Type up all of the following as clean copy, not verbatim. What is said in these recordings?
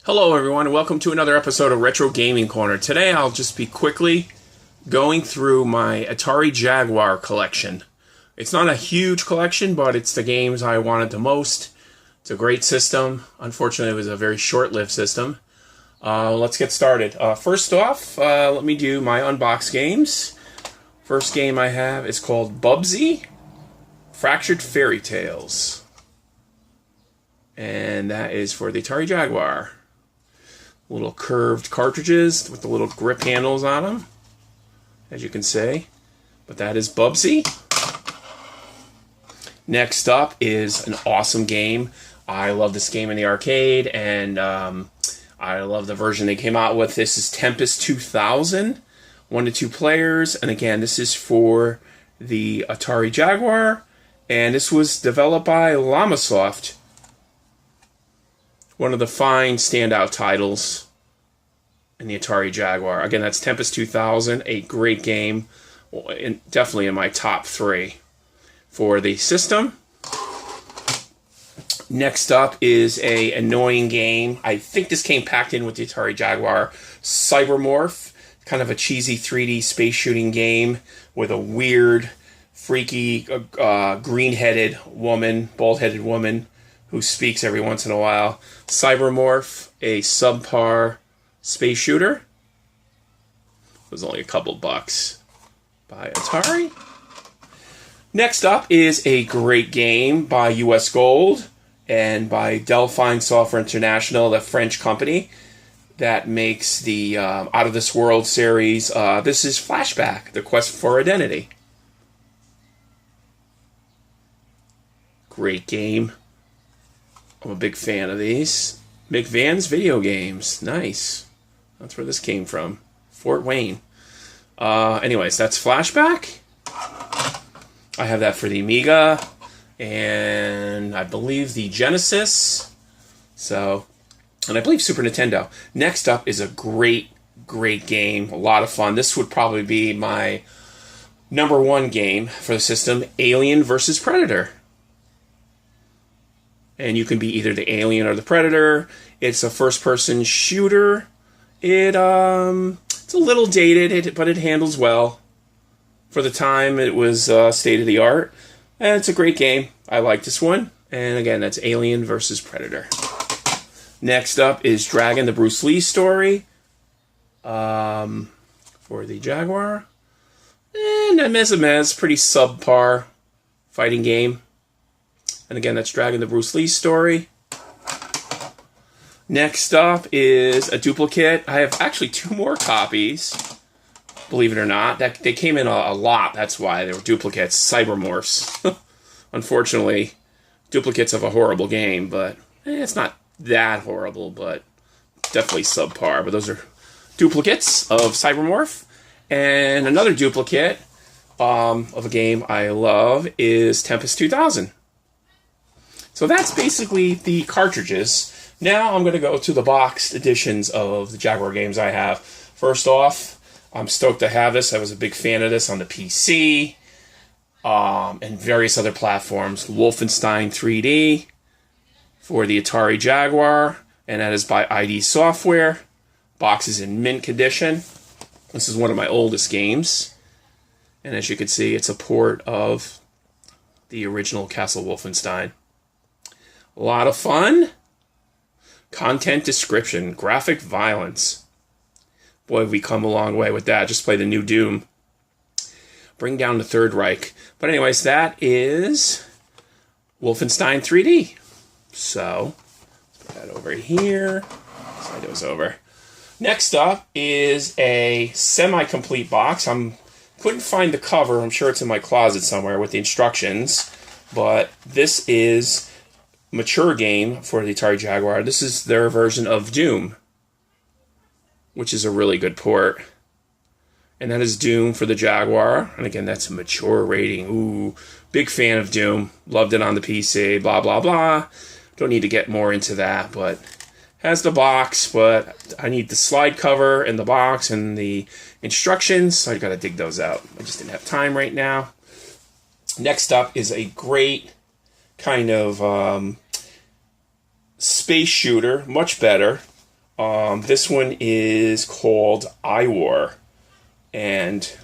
Hello everyone and welcome to another episode of Retro Gaming Corner. Today I'll just be quickly going through my Atari Jaguar collection. It's not a huge collection, but it's the games I wanted the most. It's a great system. Unfortunately, it was a very short-lived system. Let's get started. First off, let me do my unbox games. First game I have is called Bubsy Fractured Fairy Tales. And that is for the Atari Jaguar. Little curved cartridges with the little grip handles on them, as you can see. But that is Bubsy. Next up is an awesome game. I love this game in the arcade, and I love the version they came out with. This is Tempest 2000, 1 to 2 players, and again, this is for the Atari Jaguar, and this was developed by Llamasoft. One of the fine standout titles in the Atari Jaguar. Again, that's Tempest 2000, a great game, definitely in my top 3 for the system. Next up is a annoying game. I think this came packed in with the Atari Jaguar. Cybermorph, kind of a cheesy 3D space shooting game with a weird, freaky, green-headed woman, bald-headed woman, who speaks every once in a while. Cybermorph, a subpar space shooter. It was only a couple bucks by Atari. Next up is a great game by US Gold and by Delphine Software International, the French company that makes the Out of This World series. This is Flashback, The Quest for Identity. Great game. I'm a big fan of these. McVan's Video Games. Nice. That's where this came from. Fort Wayne. Anyways, that's Flashback. I have that for the Amiga. And I believe the Genesis. And I believe Super Nintendo. Next up is a great game. A lot of fun. This would probably be my number 1 game for the system. Alien vs. Predator. And you can be either the alien or the predator. It's a first-person shooter. It's a little dated, but it handles well. For the time, it was state-of-the-art. And it's a great game. I like this one. And again, that's Alien vs. Predator. Next up is Dragon, the Bruce Lee story. For the Jaguar. And a pretty subpar fighting game. And again, that's Dragon, the Bruce Lee story. Next up is a duplicate. I have actually 2 more copies, believe it or not. They came in a lot, that's why they were duplicates. Cybermorphs. Unfortunately, duplicates of a horrible game, but it's not that horrible, but definitely subpar. But those are duplicates of Cybermorph. And another duplicate of a game I love is Tempest 2000. So that's basically the cartridges. Now I'm going to go to the boxed editions of the Jaguar games I have. First off, I'm stoked to have this. I was a big fan of this on the PC and various other platforms. Wolfenstein 3D for the Atari Jaguar, and that is by ID Software. Box is in mint condition. This is one of my oldest games. And as you can see, it's a port of the original Castle Wolfenstein. A lot of fun. Content description. Graphic violence. Boy, we come a long way with that. Just play the new Doom. Bring down the Third Reich. But anyways, that is Wolfenstein 3D. So, let's put that over here. Slide those over. Next up is a semi-complete box. Couldn't find the cover. I'm sure it's in my closet somewhere with the instructions. But this is mature game for the Atari Jaguar. This is their version of Doom, which is a really good port. And that is Doom for the Jaguar. And again, that's a mature rating. Ooh, big fan of Doom. Loved it on the PC, blah, blah, blah. Don't need to get more into that, but has the box, but I need the slide cover and the box and the instructions, so I got to dig those out. I just didn't have time right now. Next up is a great kind of space shooter, much better. This one is called iWar, and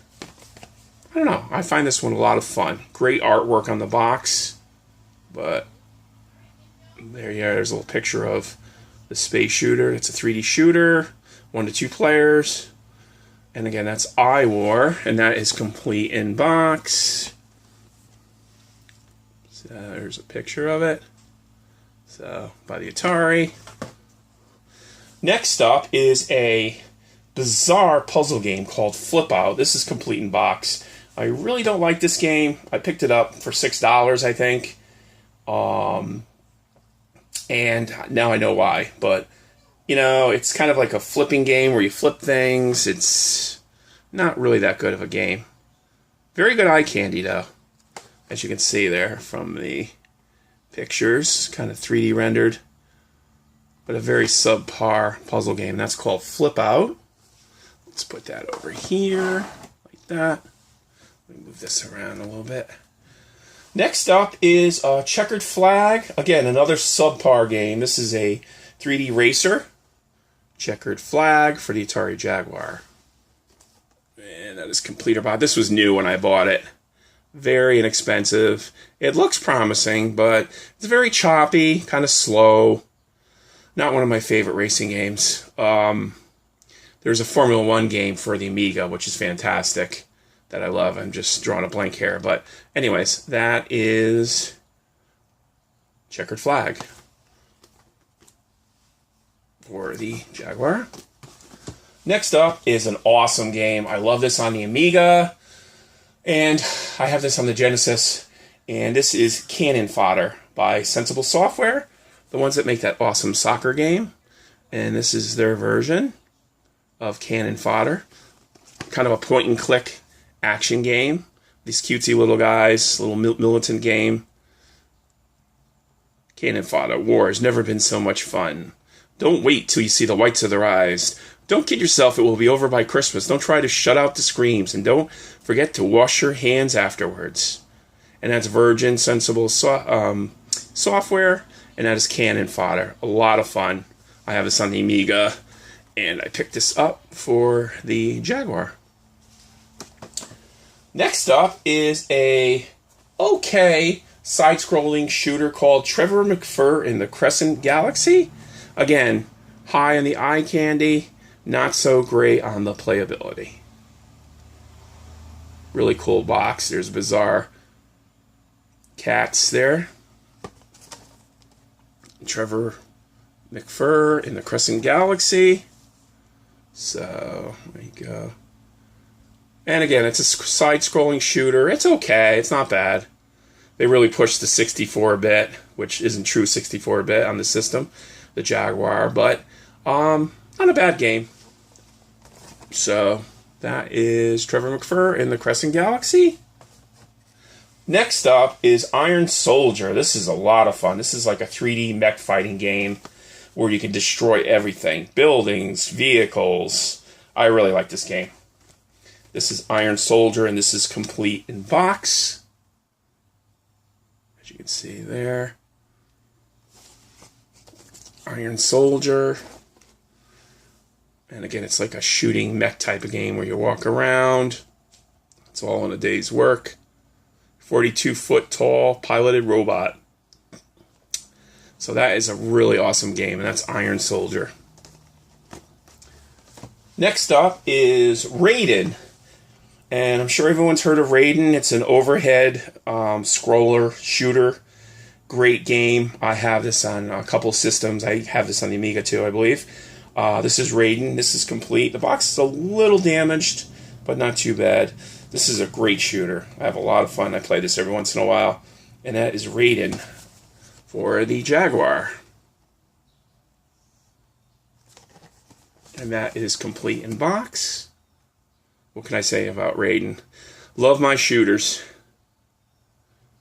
I don't know, I find this one a lot of fun. Great artwork on the box, but there's a little picture of the space shooter. It's a 3D shooter, 1 to 2 players. And again, that's iWar, and that is complete in box. So there's a picture of it. So, by the Atari. Next up is a bizarre puzzle game called Flip Out. This is complete in box. I really don't like this game. I picked it up for $6, I think. And now I know why. But, you know, it's kind of like a flipping game where you flip things. It's not really that good of a game. Very good eye candy, though. As you can see there from the pictures. Kind of 3D rendered. But a very subpar puzzle game. That's called Flip Out. Let's put that over here. Like that. Let me move this around a little bit. Next up is Checkered Flag. Again, another subpar game. This is a 3D racer. Checkered Flag for the Atari Jaguar. And that is complete about. This was new when I bought it. Very inexpensive. It looks promising, but it's very choppy, kind of slow. Not one of my favorite racing games. There's a Formula 1 game for the Amiga, which is fantastic, that I love. I'm just drawing a blank here. But anyways, that is Checkered Flag for the Jaguar. Next up is an awesome game. I love this on the Amiga, and I have this on the Genesis, and this is Cannon Fodder by Sensible Software, the ones that make that awesome soccer game, and this is their version of Cannon Fodder. Kind of a point-and-click action game. These cutesy little guys, little militant game. Cannon Fodder. War has never been so much fun. Don't wait till you see the whites of their eyes. Don't kid yourself, it will be over by Christmas. Don't try to shut out the screams. And don't forget to wash your hands afterwards. And that's Virgin Sensible Software. And that is Cannon Fodder. A lot of fun. I have this on the Amiga. And I picked this up for the Jaguar. Next up is a okay side-scrolling shooter called Trevor McFur in the Crescent Galaxy. Again, high on the eye candy, not so great on the playability. Really cool box. There's bizarre cats there. Trevor McFur in the Crescent Galaxy. So, there you go. And again, it's a side-scrolling shooter. It's okay. It's not bad. They really pushed the 64-bit, which isn't true 64-bit on the system, the Jaguar, but not a bad game. So that is Trevor McFur in the Crescent Galaxy. Next up is Iron Soldier. This is a lot of fun. This is like a 3D mech fighting game where you can destroy everything. Buildings, vehicles. I really like this game. This is Iron Soldier, and this is complete in box. As you can see there. Iron Soldier. And again, it's like a shooting mech type of game where you walk around. It's all in a day's work. 42-foot tall piloted robot. So that is a really awesome game, and that's Iron Soldier. Next up is Raiden. And I'm sure everyone's heard of Raiden. It's an overhead scroller shooter. Great game. I have this on a couple systems. I have this on the Amiga too, I believe. This is Raiden. This is complete. The box is a little damaged, but not too bad. This is a great shooter. I have a lot of fun. I play this every once in a while. And that is Raiden for the Jaguar. And that is complete in box. What can I say about Raiden? Love my shooters.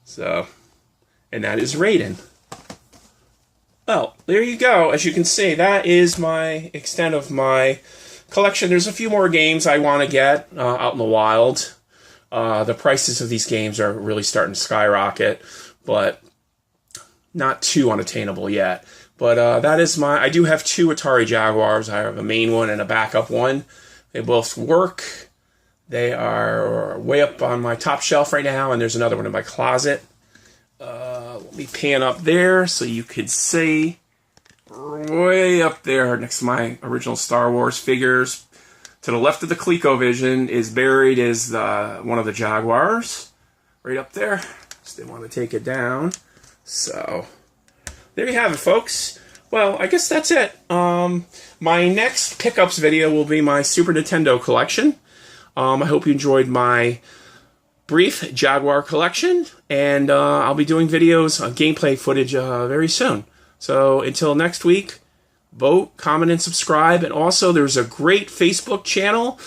So, and that is Raiden. Well, there you go. As you can see, that is my extent of my collection. There's a few more games I want to get out in the wild. The prices of these games are really starting to skyrocket, but not too unattainable yet. But that is I do have two Atari Jaguars. I have a main one and a backup one. They both work. They are way up on my top shelf right now, and there's another one in my closet. Let me pan up there so you could see. Way up there next to my original Star Wars figures. To the left of the ColecoVision is buried one of the Jaguars. Right up there. Just didn't want to take it down. So, there you have it, folks. Well, I guess that's it. My next pickups video will be my Super Nintendo collection. I hope you enjoyed my brief Jaguar collection. And I'll be doing videos on gameplay footage very soon. So, until next week, vote, comment, and subscribe. And also, there's a great Facebook channel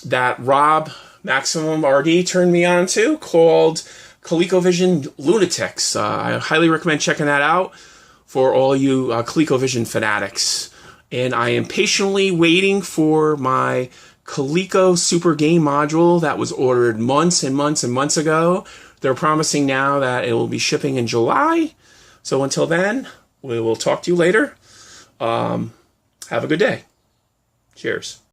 that Rob Maximum RD turned me on to called ColecoVision Lunatics. I highly recommend checking that out for all you ColecoVision fanatics. And I am patiently waiting for my Coleco Super Game Module that was ordered months and months and months ago. They're promising now that it will be shipping in July. So until then, we will talk to you later. Have a good day. Cheers.